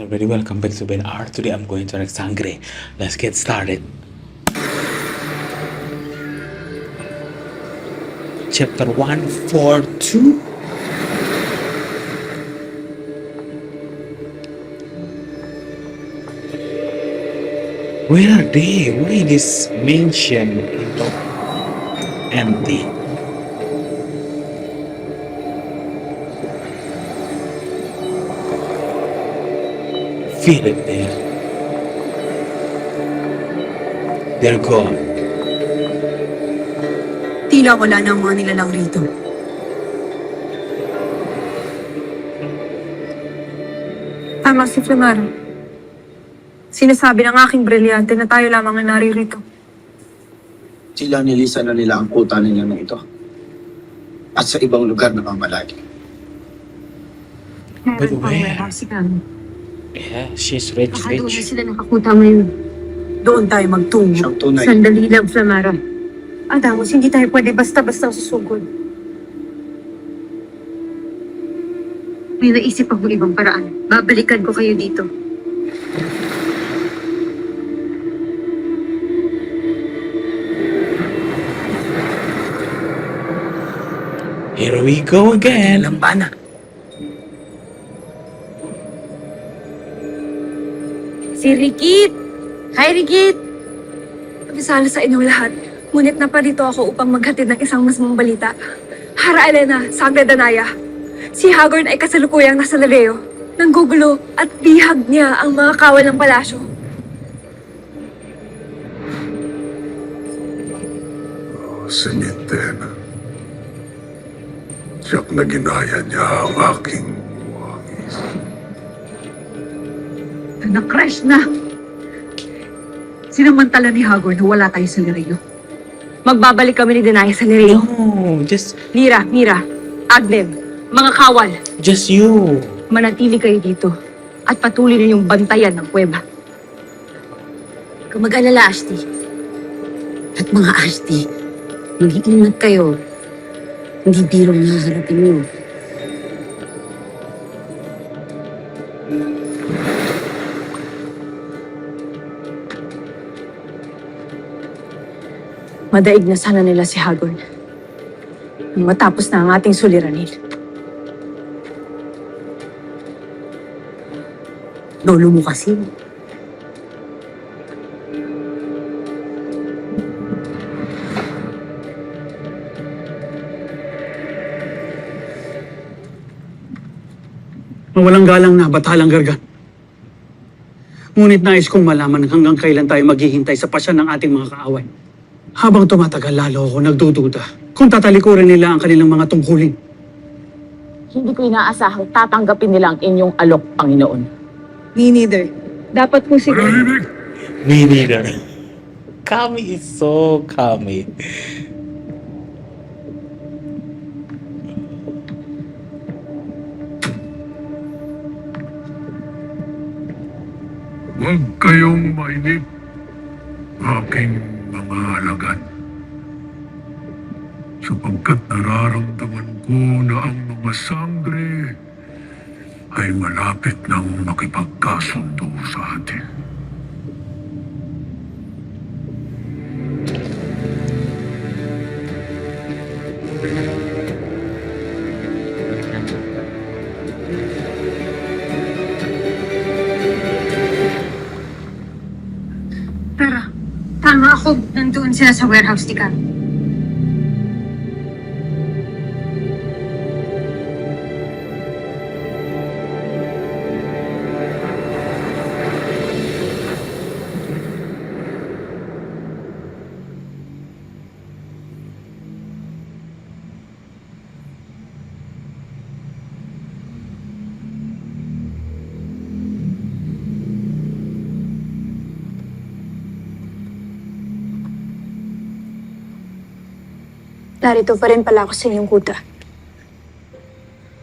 Very welcome back to Ben R. Today I'm going to Sangre. Let's get started. Chapter 142. Where are they? Why this mansion empty? Feel it there. They're gone. Tila wala na ang mga nilalang rito. Tama si Flamara. Sinasabi ng aking brilyante na tayo lamang ang naririto. Sila nilisan na nila ang puta ninyo na ito. At sa ibang lugar na mamalagi. But where? Si Kami. Yeah, she's rich. Sila nakakuta ngayon. Doon tayo magtungo. Siyang tunay. Sandali lang, Flamara. Adamos, hindi tayo pwede basta-basta susugod. May naisip ako ibang paraan. Babalikan ko kayo dito. Here we go again. Lambana. Si Rikit! Hi, Rikit! Kabisala sa inyong lahat. Ngunit naparito ako upang maghatid ng isang mas balita. Hara Elena, Sangre Danaya. Si Hagorn ay kasalukuyang nasa Lareo. Nanggugulo at bihag niya ang mga kawal ng palasyo. Sinintena. Siyak na ginaya niya ang aking buwangis. Na-crash na! Sinamantala ni Hagor na wala tayo sa Lireo. Magbabalik kami ni Danaya sa Lareo. No, just Mira, Agnem, mga kawal. you. Manatili kayo dito at patuloy na yung bantayan ng kuweba. Kung mag-alala, Ashti. At mga Ashti, mag-iingat kayo. Hindi biro na haharapin niyo. Madaig na sana nila si Hagorn. Nang matapos na ang ating suliranin. Lolo mo kasi. Walang galang na batalang gargan. Ngunit nais kong malaman hanggang kailan tayo maghihintay sa pasya ng ating mga kaaway. Habang tumatagal, lalo ako nagdududa kung tatalikurin nila ang kanilang mga tungkulin. Hindi ko inaasahang tatanggapin nila ang inyong alok, Panginoon. Me neither. Dapat po siguro. Me neither. Kami is so kami. Huwag kayong mainip, aking mga alagad. Sapagkat nararamdaman ko na ang mga sangre ay malapit nang makipagkasundo sa atin. Pero, tama ako. Nandoon sila sa warehouse ni Kami. Narito pa rin pala ako sa inyong kuta.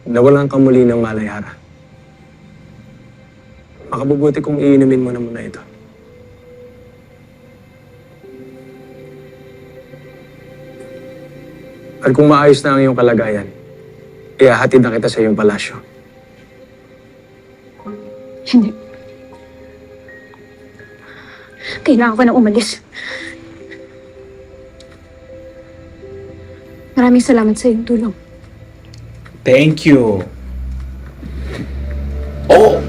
Nawalan ka muli ng malay, Hara. Makabubuti kung iinumin mo na muna ito. At kung maayos na ang iyong kalagayan, ihahatid na kita sa iyong palasyo. Hindi. Kailangan ko na umalis. Maraming salamat sa iyong tulong. Thank you. Oh!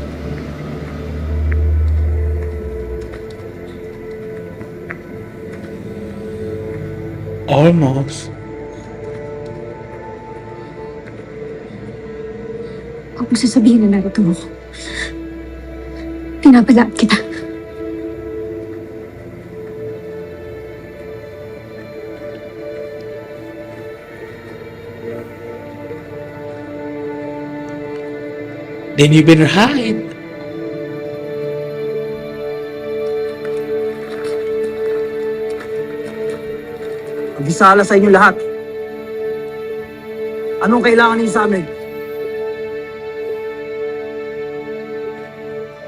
Almost. Huwag mo sasabihin na narito ako. Pinapalaan kita. Then you better hide. Magisala sa inyo lahat. Anong kailangan niyo sa amin?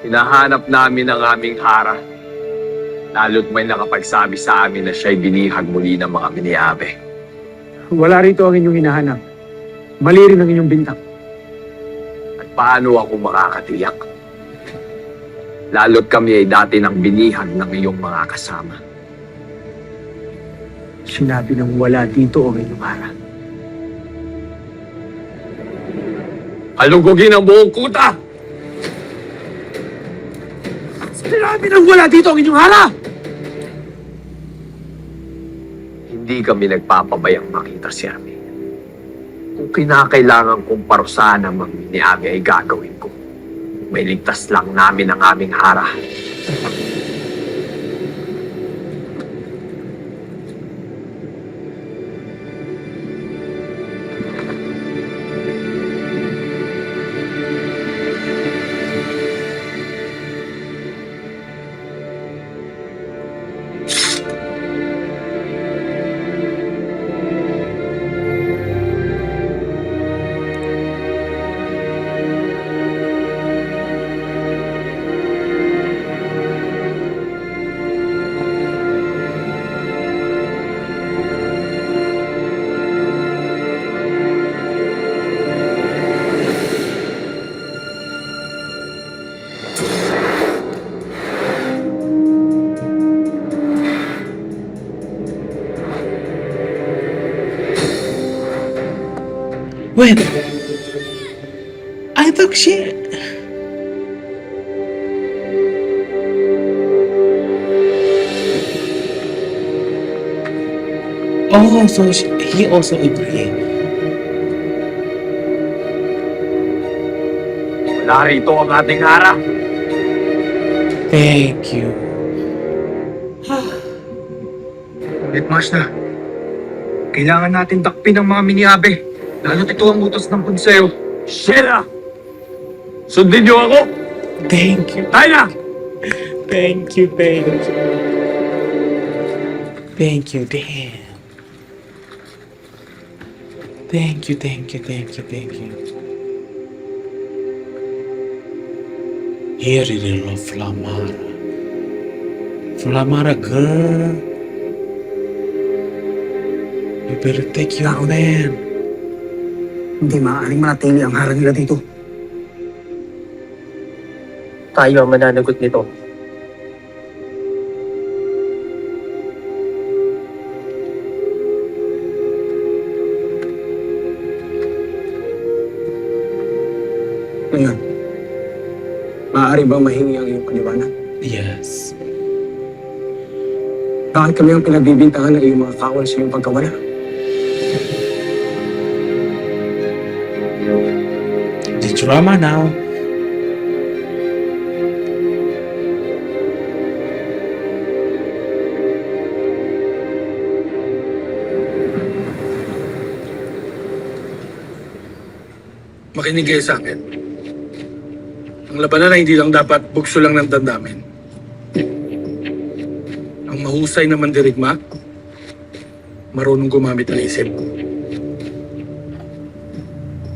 Hinahanap namin ang aming hara. Lalo't may nakapagsabi sa amin na siya'y binihag muli ng mga biniabe. Wala rito ang inyong hinahanap. Mali rin ang inyong bintang. At paano ako makakatiyak? Lalo't kami ay dati ng binihag ng iyong mga kasama. Sinabi nang wala dito ang inyong hara. Alugugin ang buong kuta! Sinabi nang wala dito ang inyong hara! Hindi kami nagpapabayang makita si Ami. Kung kinakailangan kong parusahan ang mga biniabe ay gagawin ko. May ligtas lang namin ang aming hara. Wait. I thought she... Oh, so he also agreed. Wala rito ang ating hara. Thank you. Litmas na. Kailangan natin takpin ang mga miniabe. Lalo't ito ang utos ng konseyo. Sheila! Sundin niyo ako! Thank you. Tayo na! Thank you, thank you. Thank you, damn. Thank you, thank you, thank you, thank you. Here is little Flamara. Flamara, girl. You better take your man. Hindi maaaring manatili ang hara nila dito. Tayo ang mananagot nito. Ngayon, maaari bang mahingi ang iyong paliwanag? Yes. Bakit kami ang pinagbibintangan ng iyong mga kawal sa iyong pagkawala? The drama now. Makinig kayo sa akin. Ang labanan ay hindi lang dapat bugso lang ng damdamin. Ang mahusay na mandirigma, marunong gumamit ng isip.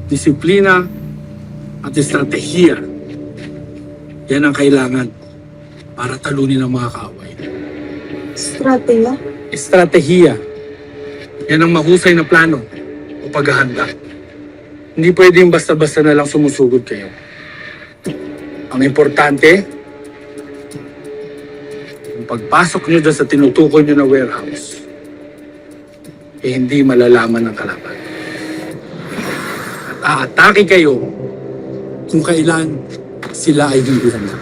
Disiplina at estratehiya, yan ang kailangan para talunin ang mga kaaway. Strateya? Estratehiya, yan ang mahusay na plano o paghahanda. Hindi pwedeng basta-basta na lang sumusugod kayo. Ang importante, yung pagpasok niyo dyan sa tinutukoy niyo na warehouse, hindi malalaman ng kalaban. At aatake kayo kung kailan sila ay hindi handa.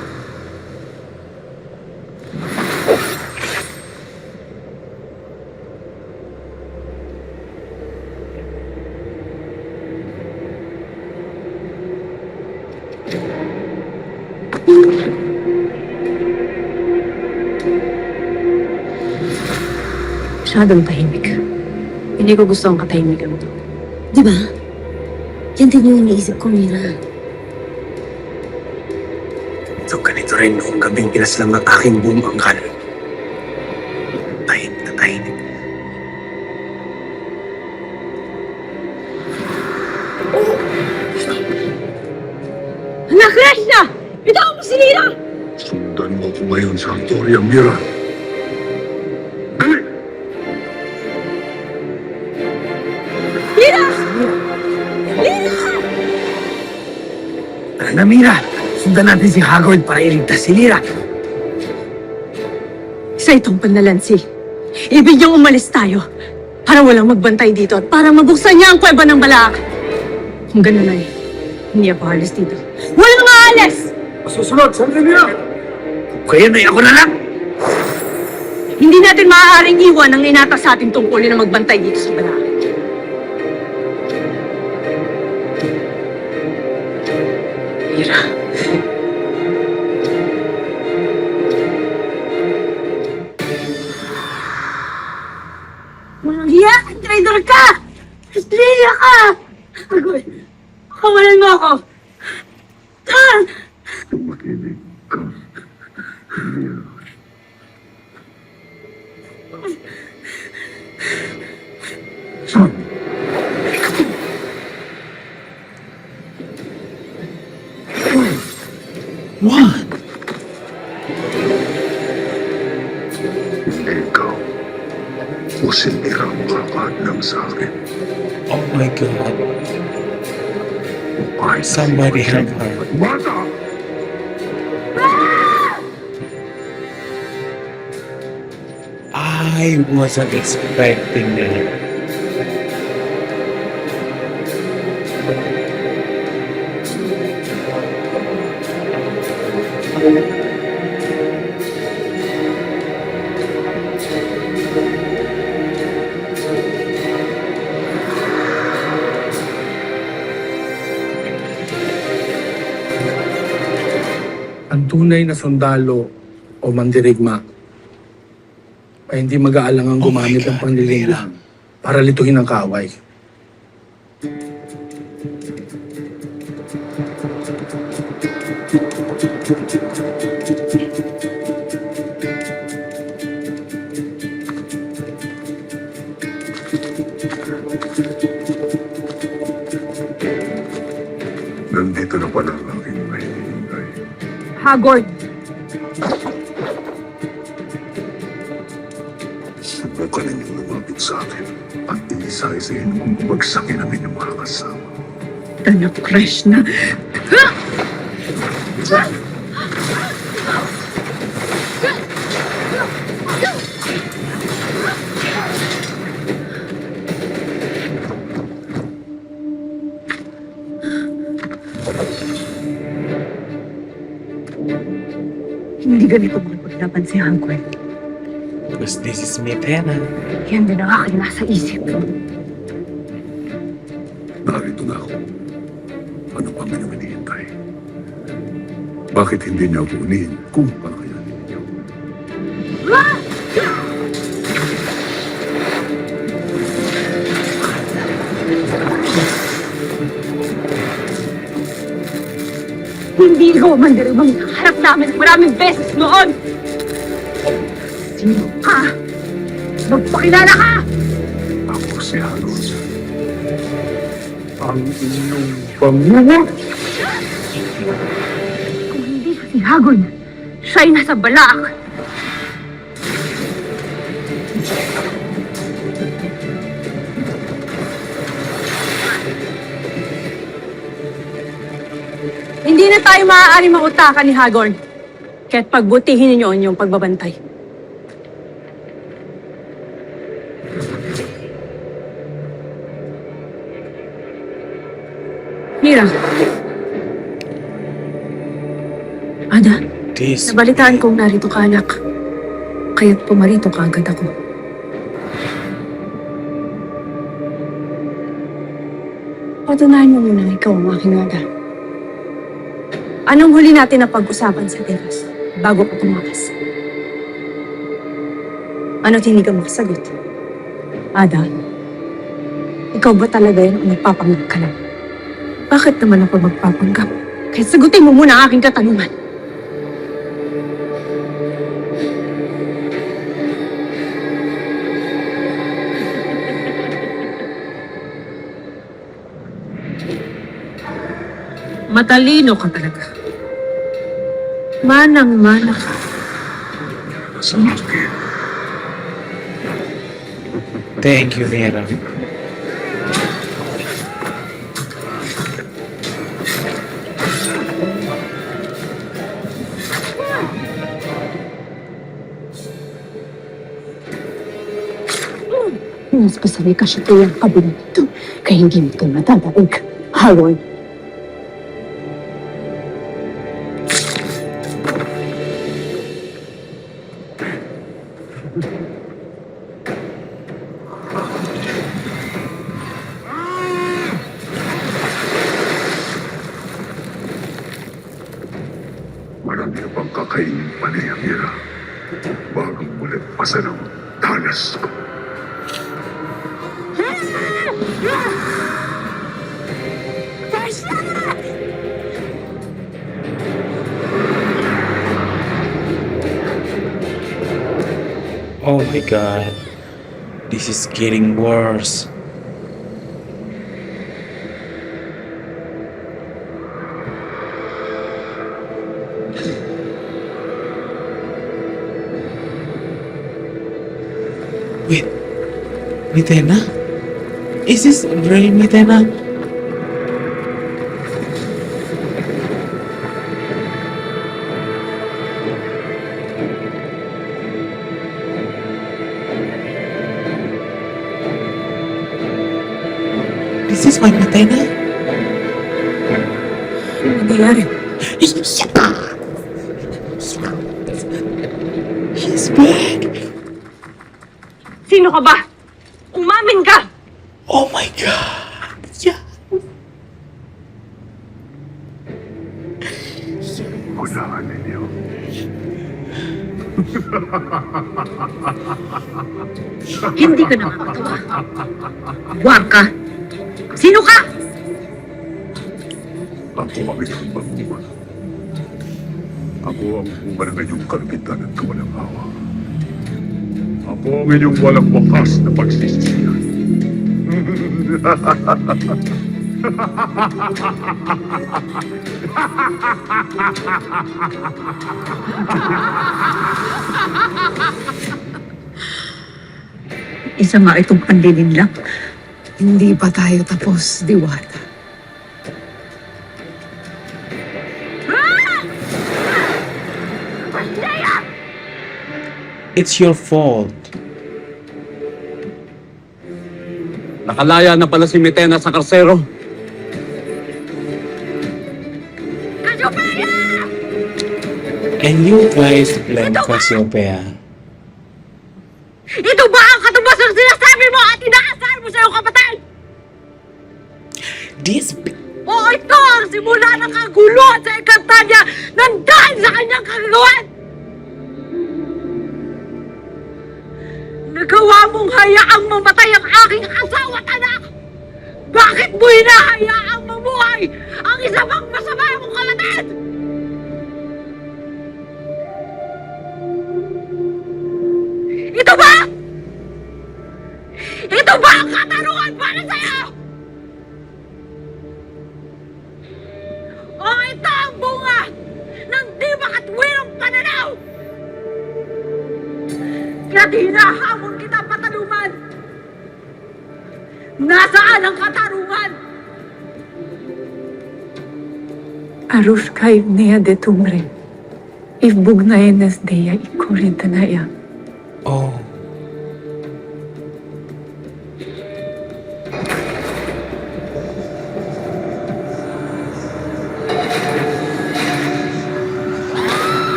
Masyadong tahimik. Hindi ko gusto ang katahimikan to. Di ba? Yan din yung iniisip ko, Mira. So ganito rin noong gabing pinaslang ng aking buong angkan. Tahimik na tahimik. Na-crash na! Bitawan mo si Lina! Sundan mo ko ngayon sa Victoria, Mira. Dali! Lina! Lina! Tara na, Mira. Sundan natin si Hagrid para iligtas si Lira. Isa itong panlalansi. Ibig niyang umalis tayo para walang magbantay dito at para mabuksan niya ang kuweba ng Balaak. Kung ganun ay, hindi ako halis dito. Walang maalis! Masusunod, sandali, Mira. Kaya na ako na lang. Hindi natin maaaring iwan ang inatas sa ating tungkulin na magbantay dito sa Balaak. Mira. Walang hiya! Traitor ka! Estrella ka! Agoy, kawalan mo ako! Ah! Makinig ka, Mira. Son, What? hindi ikaw. O si Mira ang makakadlang sa akin. Oh my God. Kahit Somebody help her. bata! I wasn't expecting that. Ang tunay na sundalo o mandirigma ay hindi mag-aalangang Oh my gumamit ng God, panlilinlang para lituhin ang kaaway. Nandito na pala ang aking mahihingay. Hagrid! Subukan ninyong lumapit sa akin at iisa-isahin kung bagsakin namin yung mga kasama. Na-crash na. Hindi ganito magpaglaban si Hagrid. Because this is me, Pena. Yan din ang aking nasa isip. Narito na ako. Ano pa ang hinihintay? Bakit hindi niya kunin kung kakayanin niyo? Hindi ikaw ang mandirigmang harap namin maraming beses noon! Sino ka? Magpakilala ka! Ako si Halos. Ang inyong pamumuno. Kung hindi si Hagrid, siya'y nasa Balaak. Hindi na tayo maaari mautakan ni Hagrid. Kaya't pagbutihin ninyo ang inyong pagbabantay. Ada, This... Nabalitaan kong narito ka, anak. Kaya't pumarito ka agad ako. patunayan mo muna ikaw ang aking Ada. Anong huli natin na pag-usapan sa teras bago ka tumakas? Ano't hindi ka makasagot? Ada, ikaw ba talaga yun o nagpapanggap ka lang? Bakit naman ako magpapanggap? Kaya sagutin mo muna ang aking katanungan. Matalino ka talaga. Manang-mana ka. Thank you, Vera. Mas pasaway ka siya kaya ang kabinet ito. Kaya hindi mo ito matadaig. Harold. Marami na pang kakainin pa ni Amira bago mulit pasan ang talas ko. Oh my god. This is getting worse. Wait. Mitena? Is this real Mitena? This is my Mitena? Ano nangyayari? He's back! Sino ka ba? Umamin ka! Oh my god! Yeah! Hulaan ninyo. Hindi ka nakakatawa. Huwag ka. Sino ka? Ako ang inyong banguman. Ako ang bunga ng inyong kalpitan at kawalang awa. Ako ang inyong walang wakas na pagsisisihan. Isa nga itong panlilinlang. Hindi pa tayo tapos, Diwata. It's your fault. Nakalaya na pala si Mitena sa karsero. And you guys blame Cassiopeia. Ito ba ang katubas ng sinasabi mo at inaasahan mo sa iyong kapatid? This O ito ang simula ng kaguluhan sa Encantadia nang dahil sa kanyang kagagawan! Nagawa mong hayaang mamatay ang aking asawa at anak! Bakit mo hinahayaang mamuhay ang isa pang masama mong kapatid? Ito ba? Ito ba ang katarungan para sa'yo? O ito ang bunga ng di makatwirang pananaw? Kaya't hinahamon kita pataluman. Nasaan ang katarungan? Arushkai nea de tumre. Ivbugnaenes deya ikurintanaya. oh.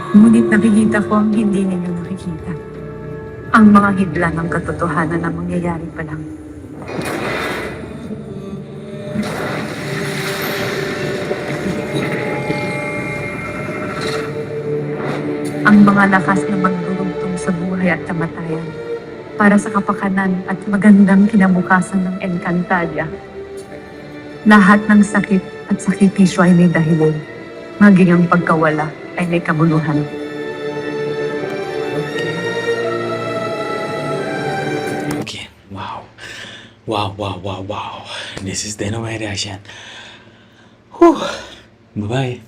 Ngunit nakikita ko ang hindi ninyo nakikita. Ang mga hidla ng katotohanan na mangyayari pa lang. Ang mga lakas na magdurugtong sa buhay at kamatayan para sa kapakanan at magandang kinabukasan ng Encantadia. Lahat ng sakit at sakripisyo ay may dahilan. Maging ang pagkawala ay may kabuluhan. Okay. Wow. Wow, wow, wow, wow. This is the end of my reaction. Whew. Bye-bye.